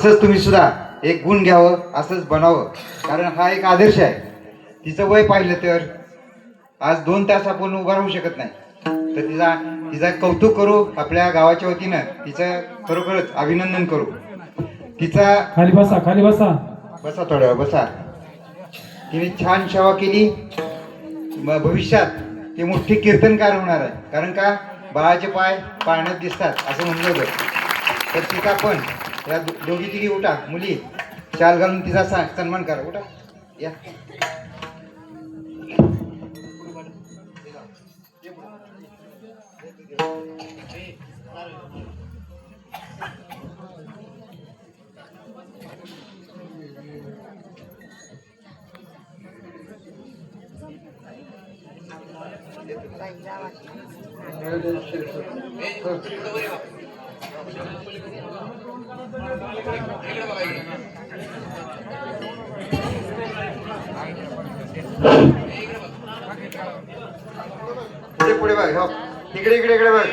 असंच तुम्ही सुद्धा एक गुण घ्यावं, असंच बनावं, कारण हा एक आदर्श आहे. तिचं वय पाहिलं तर आज 2 तास आपण उभा राहू शकत नाही, तर तिचा कौतुक करू आपल्या गावाच्या वतीनं, तिचं खरोखरच अभिनंदन करू. तिचा खाली बसा, खाली बसा. बसा, थोड्या वेळ बसा. तिने छान सेवा केली. भविष्यात ते मोठी कीर्तनकार होणार आहे, कारण का बाळाचे पाय पाळण्यात दिसतात असं म्हणलं होतं. तर तिचा पण या दोघी तिघी उठा मुली, शाल घालून तिचा सन्मान करा. उठा या. पुढे बघ, हो. इकडे इकडे इकडे बघ.